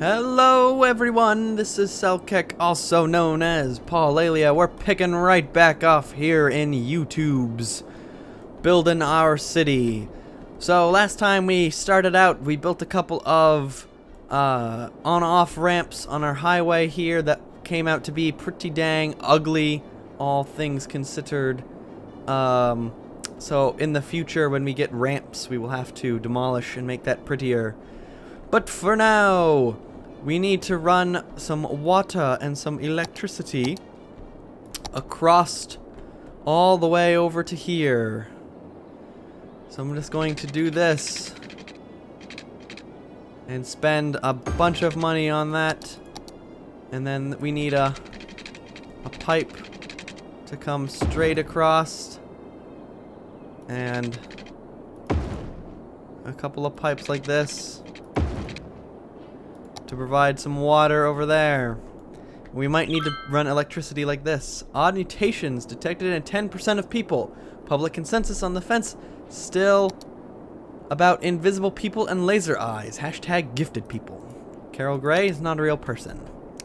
Hello everyone, this is Selkek, also known as Paulaelia. We're picking right back off here in YouTubes, building our city. So last time we started out, we built a couple of on-off ramps on our highway here that came out to be pretty dang ugly, all things considered. So in the future when we get ramps, we will have to demolish and make that prettier. But for now, we need to run some water and some electricity across all the way over to here. So I'm just going to do this and spend a bunch of money on that. And then we need a pipe to come straight across. And a couple of pipes like this to provide some water over there. We might need to run electricity like this. Odd mutations detected in 10% of people. Public consensus on the fence still about invisible people and laser eyes. Hashtag gifted people. Carol Gray is not a real person.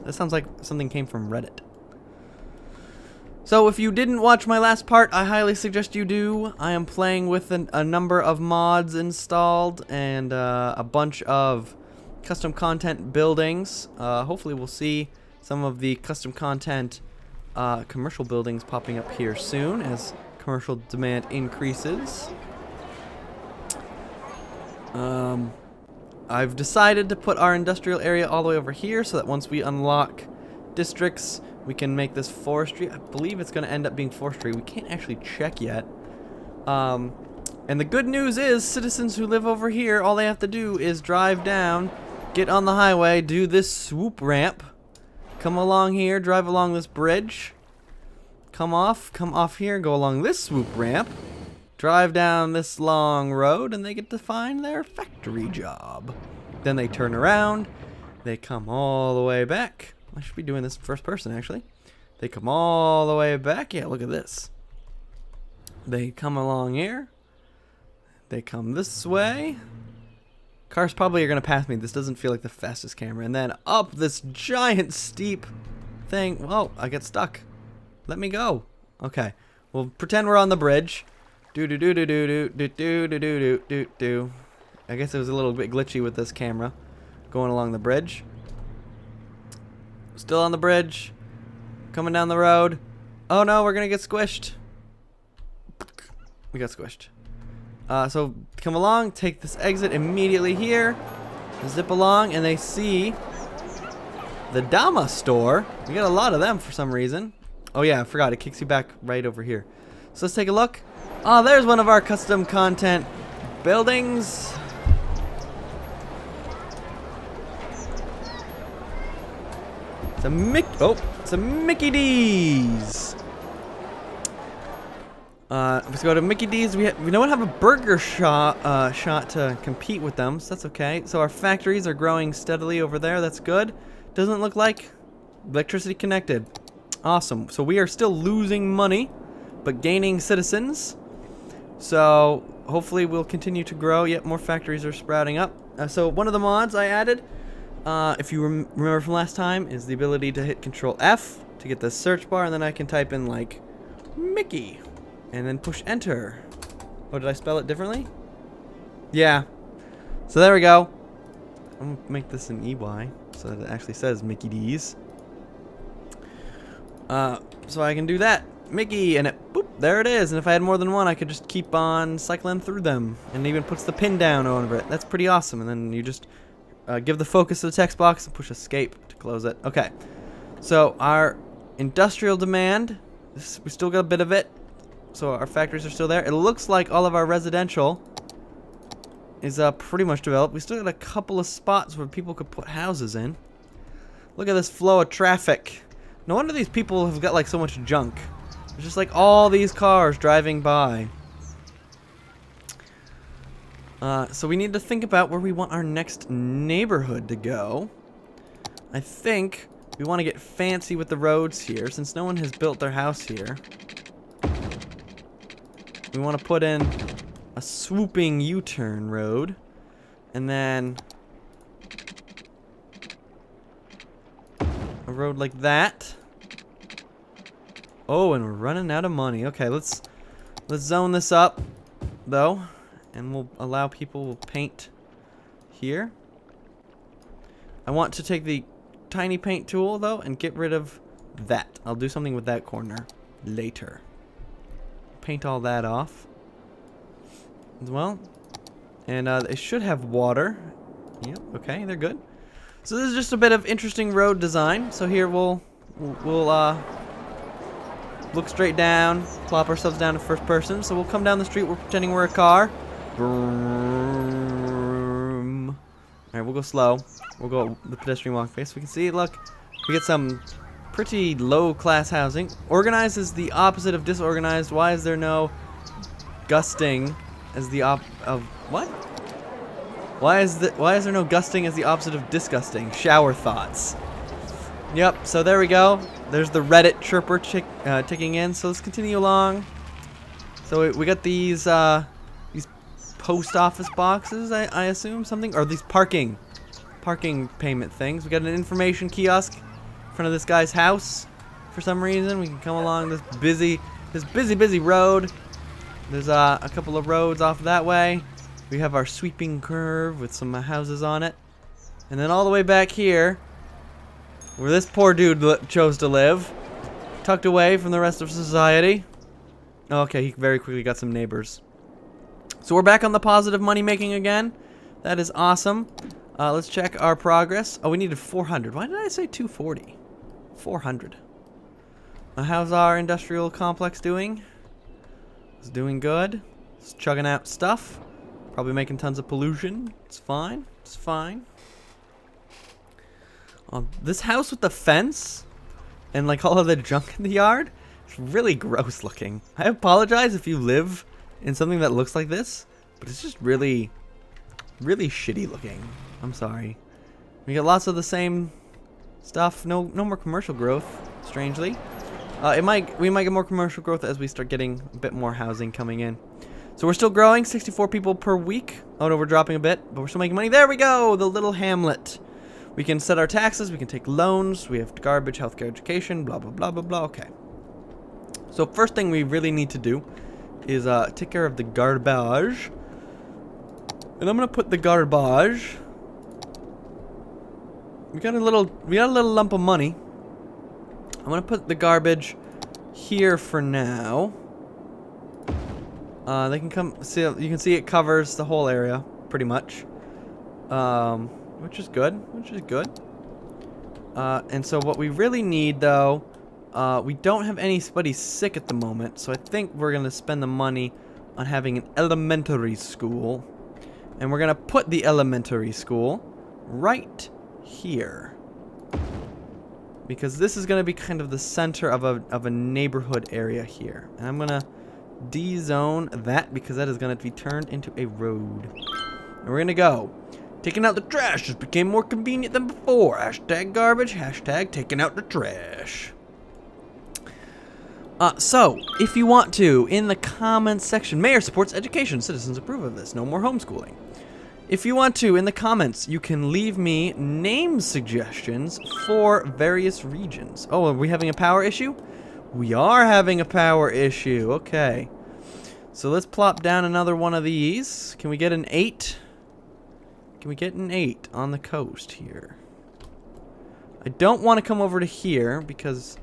This sounds like something came from Reddit. So if you didn't watch my last part, I highly suggest you do. I am playing with a number of mods installed and a bunch of custom content buildings. Hopefully we'll see some of the custom content commercial buildings popping up here soon as commercial demand increases. I've decided to put our industrial area all the way over here so that once we unlock districts, we can make this forestry. I believe it's going to end up being forestry. We can't actually check yet. And the good news is citizens who live over here, all they have to do is drive down, get on the highway, do this swoop ramp, come along here, drive along this bridge, come off here, go along this swoop ramp, drive down this long road, and they get to find their factory job. Then they turn around, they come all the way back. I should be doing this first person, actually. They come all the way back. Yeah, look at this. They come along here. They come this way. Cars probably are going to pass me. This doesn't feel like the fastest camera. And then up this giant steep thing. Whoa, I get stuck. Let me go. Okay. We'll pretend we're on the bridge. I guess it was a little bit glitchy with this camera going along the bridge. Still on the bridge. Coming down the road. Oh no, we're going to get squished. We got squished. So come along, take this exit immediately here, zip along, and they see the Dama store. We got a lot of them for some reason. Oh yeah, I forgot, it kicks you back right over here. So let's take a look. Oh, there's one of our custom content buildings. It's a Mickey D's. Let's go to Mickey D's. We don't have a burger shot to compete with them, so that's okay. So our factories are growing steadily over there. That's good. Doesn't look like electricity connected. Awesome. So we are still losing money, but gaining citizens. So hopefully we'll continue to grow. Yet more factories are sprouting up. So one of the mods I added, if you remember from last time, is the ability to hit Control F to get the search bar, and then I can type in like Mickey. And then push enter. Oh, did I spell it differently? Yeah. So there we go. I'm gonna make this an EY so that it actually says Mickey D's. So I can do that. Mickey, and it, boop, there it is. And if I had more than one, I could just keep on cycling through them. And it even puts the pin down over it. That's pretty awesome. And then you just give the focus to the text box and push escape to close it. Okay. So our industrial demand, we still got a bit of it. So our factories are still there. It looks like all of our residential is pretty much developed. We still got a couple of spots where people could put houses in. Look at this flow of traffic. No wonder these people have got like so much junk. There's just like all these cars driving by. So we need to think about where we want our next neighborhood to go. I think we want to get fancy with the roads here since no one has built their house here. We want to put in a swooping U-turn road, and then road like that. Oh, and we're running out of money. Okay, let's zone this up, though, and we'll allow people to paint here. I want to take the tiny paint tool, though, and get rid of that. I'll do something with that corner later. Paint all that off as well. And they should have water. Yep, okay, they're good. So this is just a bit of interesting road design. So here we'll look straight down, plop ourselves down in first person. So we'll come down the street, we're pretending we're a car. Vroom. Alright, we'll go slow. We'll go the pedestrian walkway so we can see. Look, we get some pretty low class housing. Organized is the opposite of disorganized. Why is there no gusting as the what? Why is there no gusting as the opposite of disgusting? Shower thoughts. Yep, so there we go. There's the Reddit chirper ticking in. So let's continue along. So we got these post office boxes, I assume, something, or these parking payment things. We got an information kiosk in front of this guy's house. For some reason, we can come along this busy road. There's a couple of roads off that way. We have our sweeping curve with some houses on it, and then all the way back here, where this poor dude chose to live, tucked away from the rest of society. Okay, he very quickly got some neighbors. So we're back on the positive money making again. That is awesome. Let's check our progress. Oh, we needed 400. Why did I say 240? 400. How's our industrial complex doing? It's doing good. It's chugging out stuff. Probably making tons of pollution. It's fine. It's fine. This house with the fence and like all of the junk in the yard, it's really gross looking. I apologize if you live in something that looks like this, but it's just really shitty looking. I'm sorry. We got lots of the same stuff. No more commercial growth, strangely. We might get more commercial growth as we start getting a bit more housing coming in. So we're still growing, 64 people per week. Oh no, we're dropping a bit, but we're still making money. There we go, the little hamlet. We can set our taxes, we can take loans, we have garbage, healthcare, education, blah, blah, blah, blah, blah. Okay. So first thing we really need to do is take care of the garbage. And I'm gonna put the garbage. We got a little lump of money. I'm gonna put the garbage here for now. They can come see. You can see it covers the whole area pretty much, which is good. And so what we really need, though, we don't have anybody sick at the moment, so I think we're gonna spend the money on having an elementary school, and we're gonna put the elementary school right here, because this is gonna be kind of the center of a neighborhood area here, and I'm gonna D-zone that because that is going to be turned into a road. And we're going to go. Taking out the trash just became more convenient than before. Hashtag garbage, hashtag taking out the trash. So, if you want to, in the comments section, Mayor supports education. Citizens approve of this. No more homeschooling. If you want to, in the comments, you can leave me name suggestions for various regions. Oh, are we having a power issue? We are having a power issue. Okay. So let's plop down another one of these. Can we get an 8? Can we get an 8 on the coast here? I don't want to come over to here because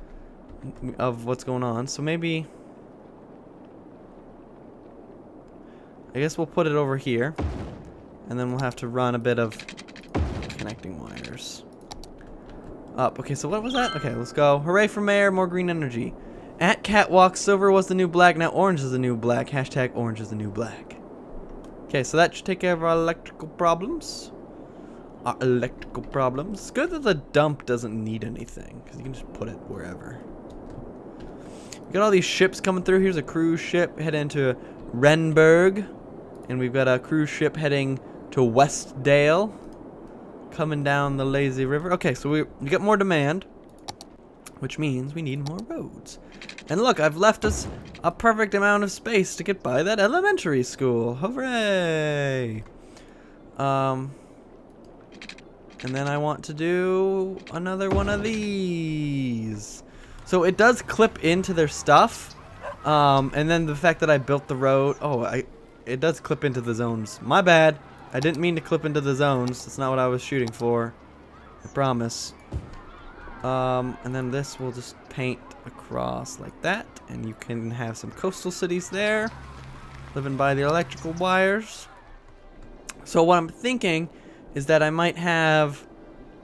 of what's going on. So maybe... I guess we'll put it over here. And then we'll have to run a bit of connecting wires. Up. Okay, so what was that? Okay, let's go. Hooray for mayor, more green energy. At Catwalk, silver was the new black, now orange is the new black. Hashtag orange is the new black. Okay, so that should take care of our electrical problems. It's good that the dump doesn't need anything, because you can just put it wherever. We got all these ships coming through. Here's a cruise ship heading to Renberg. And we've got a cruise ship heading to Westdale. Coming down the lazy river. Okay, so we get more demand, which means we need more roads. And look, I've left us a perfect amount of space to get by that elementary school. Hooray! And then I want to do another one of these. So it does clip into their stuff. And then the fact that I built the road. Oh, it does clip into the zones. My bad. I didn't mean to clip into the zones. That's not what I was shooting for. I promise. And then this will just paint across like that. And you can have some coastal cities there. Living by the electrical wires. So what I'm thinking is that I might have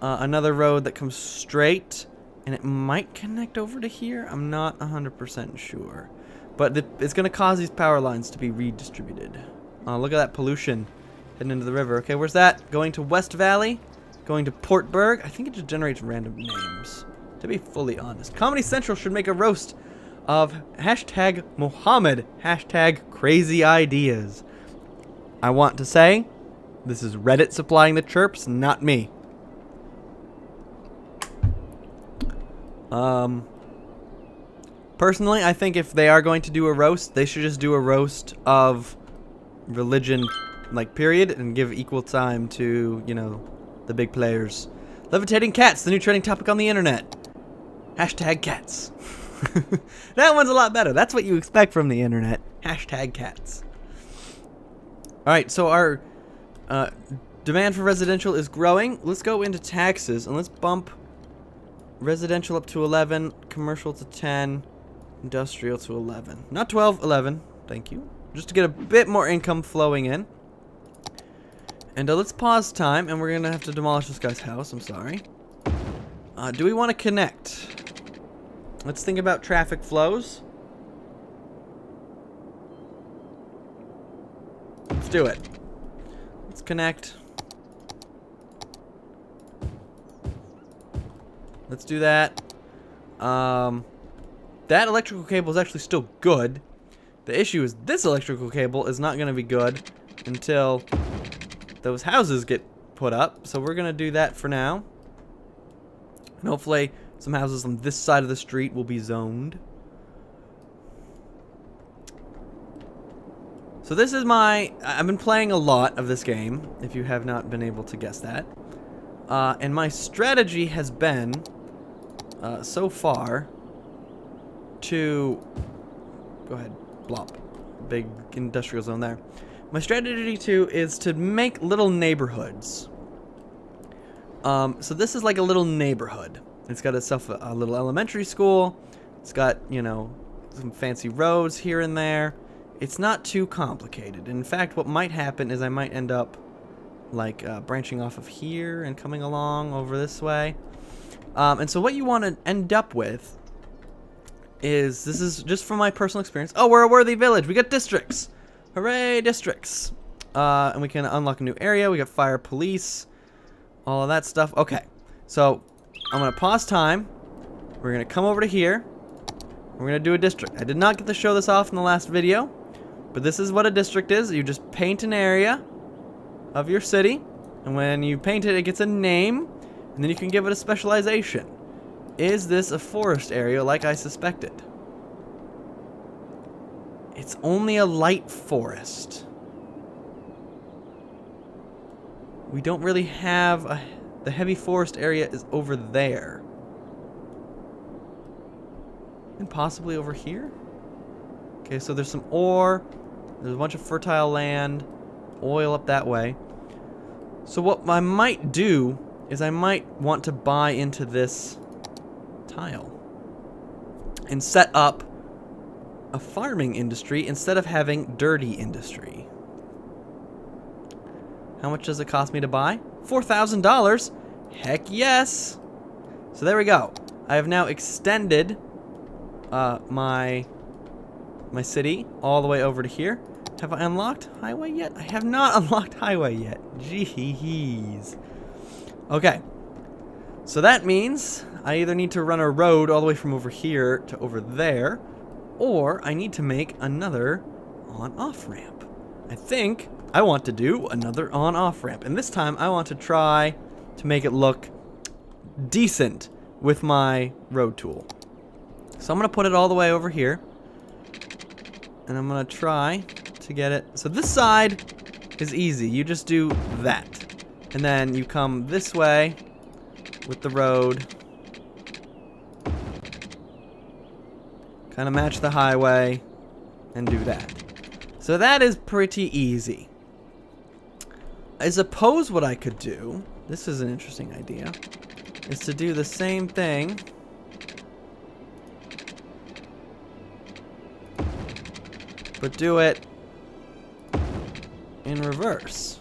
another road that comes straight. And it might connect over to here. I'm not 100% sure. But it's going to cause these power lines to be redistributed. Look at that pollution heading into the river. Okay, where's that? Going to West Valley. Going to Portburg. I think it just generates random names. To be fully honest. Comedy Central should make a roast of hashtag Mohammed. Hashtag crazy ideas. I want to say, this is Reddit supplying the chirps, not me. Personally, I think if they are going to do a roast, they should just do a roast of religion, like, period, and give equal time to, you know, the big players. Levitating cats, the new trending topic on the internet. Hashtag cats. That one's a lot better. That's what you expect from the internet. Hashtag cats. Alright, so our demand for residential is growing. Let's go into taxes, and let's bump residential up to 11, commercial to 10, industrial to 11. Not 12, 11. Thank you. Just to get a bit more income flowing in. And let's pause time, and we're going to have to demolish this guy's house. I'm sorry. Do we want to connect? Let's think about traffic flows. Let's do it. Let's connect. Let's do that. That electrical cable is actually still good. The issue is this electrical cable is not going to be good until those houses get put up. So we're going to do that for now. And hopefully some houses on this side of the street will be zoned. So this is I've been playing a lot of this game, if you have not been able to guess that. And my strategy has been, so far, to... Go ahead, blop. Big industrial zone there. My strategy is to make little neighborhoods. So this is like a little neighborhood. It's got itself a little elementary school. It's got, you know, some fancy roads here and there. It's not too complicated. In fact, what might happen is I might end up like branching off of here and coming along over this way. And so what you want to end up with is, this is just from my personal experience. Oh, we're a worthy village. We got districts. Hooray, districts. And we can unlock a new area. We got fire, police, all of that stuff. Okay, so I'm going to pause time. We're going to come over to here. We're going to do a district. I did not get to show this off in the last video, but this is what a district is. You just paint an area of your city, and when you paint it, it gets a name, and then you can give it a specialization. Is this a forest area like I suspected? It's only a light forest. We don't really have the heavy forest area is over there. And possibly over here? Okay, so there's some ore. There's a bunch of fertile land. Oil up that way. So what I might do is I might want to buy into this tile and set up a farming industry instead of having dirty industry. How much does it cost me to buy? $4,000? Heck yes! So there we go. I have now extended my city all the way over to here. Have I unlocked highway yet? I have not unlocked highway yet. Jeez. Okay. So that means I either need to run a road all the way from over here to over there, or I need to make another on-off ramp. I think I want to do another on-off ramp, and this time I want to try to make it look decent with my road tool. So I'm going to put it all the way over here, and I'm going to try to get it. So this side is easy. You just do that. And then you come this way with the road. Kind of match the highway and do that. So that is pretty easy. I suppose what I could do, this is an interesting idea, is to do the same thing but do it in reverse.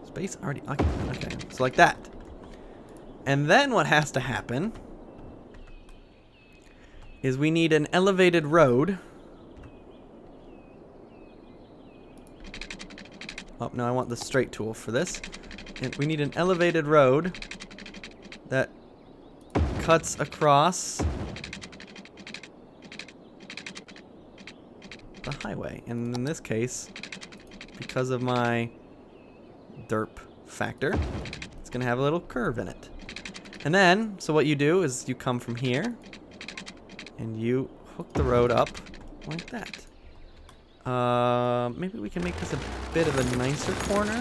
Space already occupied. Okay, so like that. And then what has to happen is we need an elevated road. Oh, no, I want the straight tool for this. And we need an elevated road that cuts across the highway. And in this case, because of my derp factor, it's going to have a little curve in it. And then, so what you do is you come from here and you hook the road up like that. Maybe we can make this a bit of a nicer corner.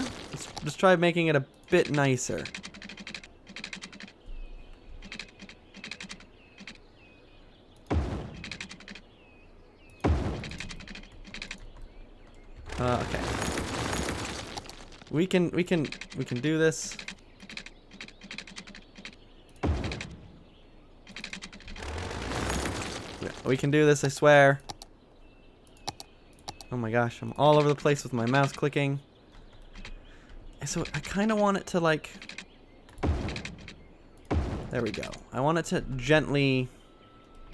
Let's try making it a bit nicer. Okay. We can do this. We can do this, I swear. Oh my gosh, I'm all over the place with my mouse clicking. So I kind of want it to like... There we go. I want it to gently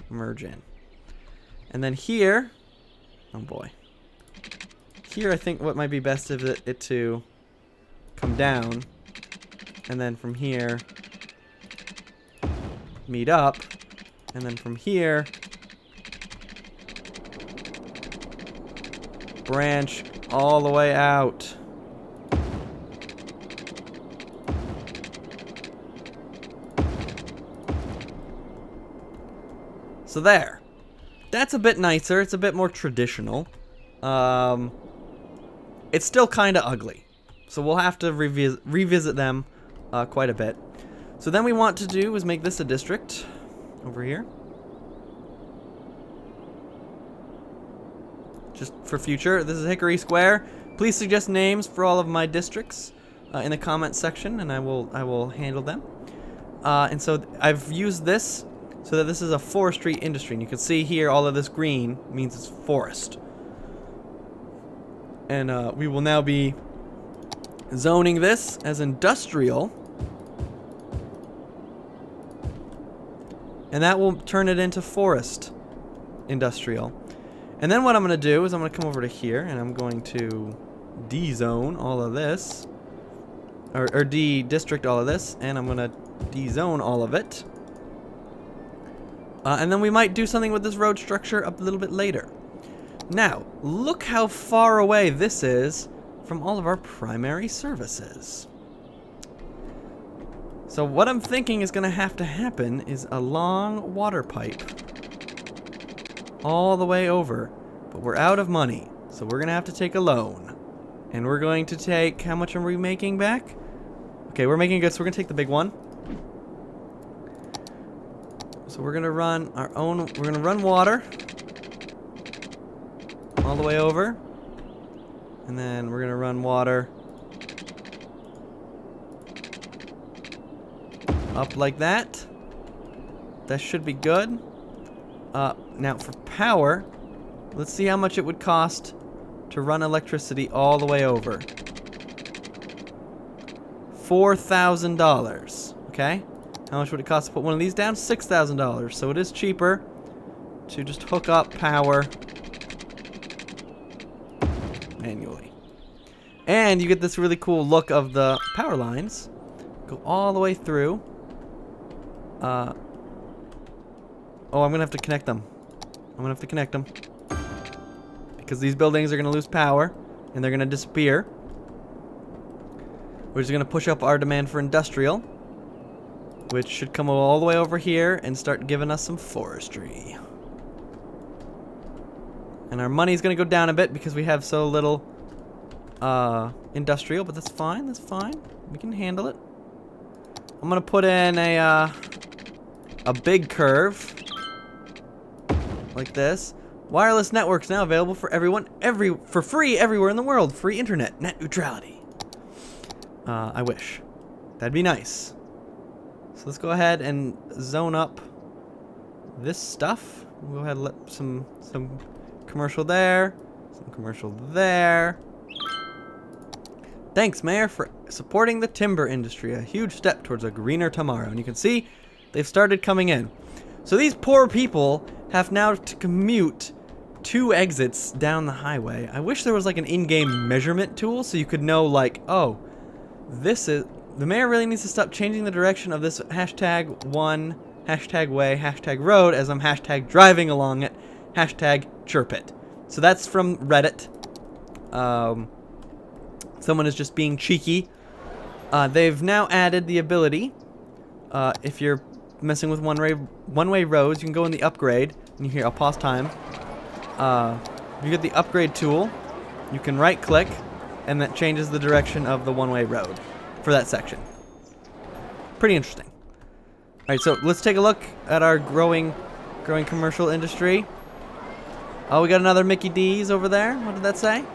merge in. And then here... Oh boy. Here I think what might be best is it to come down. And then from here... meet up. And then from here... branch all the way out. So there. That's a bit nicer. It's a bit more traditional. It's still kind of ugly. So we'll have to revisit them quite a bit. So then we want to do is make this a district over here. Just for future, this is Hickory Square. Please suggest names for all of my districts in the comments section, and I will handle them. And so I've used this so that this is a forestry industry, and you can see here all of this green means it's forest. And we will now be zoning this as industrial, and that will turn it into forest industrial. And then what I'm going to do is I'm going to come over to here and I'm going to de-zone all of this. Or de-district all of this. And I'm going to de-zone all of it. And then we might do something with this road structure a little bit later. Now, look how far away this is from all of our primary services. So what I'm thinking is going to have to happen is a long water pipe all the way over, but we're out of money, so we're gonna have to take a loan, and we're going to take, how much are we making back? Okay, we're making good, so we're gonna take the big one. So we're gonna run our own, we're gonna run water all the way over, and then we're gonna run water up like that. That should be good. Now for power, let's see how much it would cost to run electricity all the way over. $4,000. Okay? How much would it cost to put one of these down? $6,000. So it is cheaper to just hook up power manually. And you get this really cool look of the power lines. Go all the way through. Oh, I'm going to have to connect them. I'm going to have to connect them. Because these buildings are going to lose power. And they're going to disappear. Which is going to push up our demand for industrial. Which should come all the way over here and start giving us some forestry. And our money's gonna go down a bit because we have so little industrial, but that's fine, that's fine. We can handle it. I'm gonna put in a big curve. Like this. Wireless networks now available for everyone, for free everywhere in the world. Free internet, net neutrality. I wish. That'd be nice. So let's go ahead and zone up this stuff. We'll go ahead and let some commercial there, some commercial there. Thanks, Mayor, for supporting the timber industry. A huge step towards a greener tomorrow. And you can see they've started coming in. So these poor people have now to commute 2 exits down the highway. I wish there was like an in-game measurement tool so you could know like, oh, this is... The mayor really needs to stop changing the direction of this hashtag one, hashtag way, hashtag road as I'm hashtag driving along it, hashtag chirp it. So that's from Reddit. Someone is just being cheeky. They've now added the ability, if you're messing with one-way roads, you can go in the upgrade, and you hear, I'll pause time. You get the upgrade tool, you can right-click, and that changes the direction of the one-way road for that section. Pretty interesting. Alright, so let's take a look at our growing commercial industry. Oh, we got another Mickey D's over there. What did that say?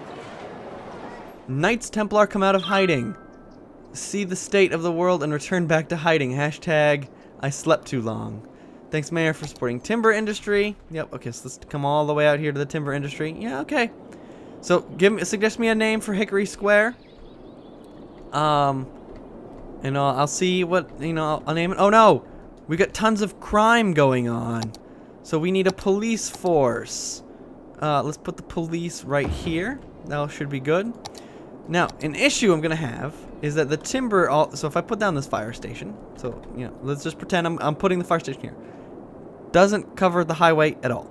Knights Templar come out of hiding. See the state of the world and return back to hiding. Hashtag I slept too long. Thanks, Mayor, for supporting timber industry. Yep, okay, so let's come all the way out here to the timber industry. Yeah, okay. So suggest me a name for Hickory Square. And I'll see what, I'll name it. Oh no! We got tons of crime going on. So we need a police force. Let's put the police right here. That should be good. Now, an issue I'm gonna have is that the timber. So if I put down this fire station, so let's just pretend I'm putting the fire station here. Doesn't cover the highway at all.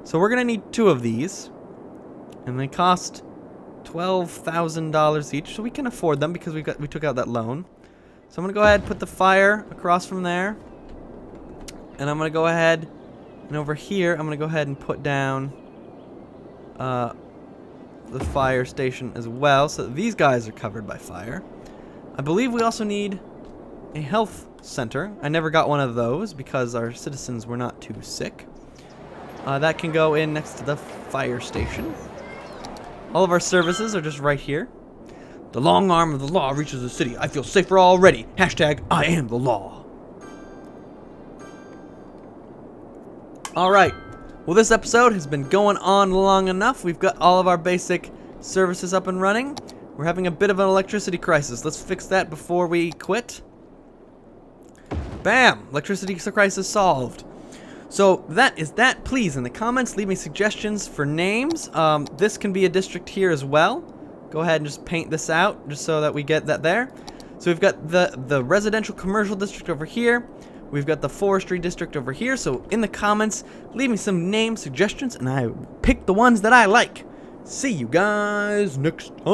So we're gonna need 2 of these, and they cost $12,000 each, so we can afford them because we took out that loan. So I'm gonna go ahead and put the fire across from there, and I'm gonna go ahead and over here I'm gonna go ahead and put down the fire station as well, so that these guys are covered by fire. I believe we also need a health center. I never got one of those because our citizens were not too sick. That can go in next to the fire station. All of our services are just right here. The long arm of the law reaches the city. I feel safer already. Hashtag I am the law. Alright. Well, this episode has been going on long enough. We've got all of our basic services up and running. We're having a bit of an electricity crisis. Let's fix that before we quit. Bam! Electricity crisis solved. So that is that. Please, in the comments, leave me suggestions for names. This can be a district here as well. Go ahead and just paint this out, just so that we get that there. So we've got the residential commercial district over here. We've got the forestry district over here. So in the comments, leave me some name suggestions, and I pick the ones that I like. See you guys next time.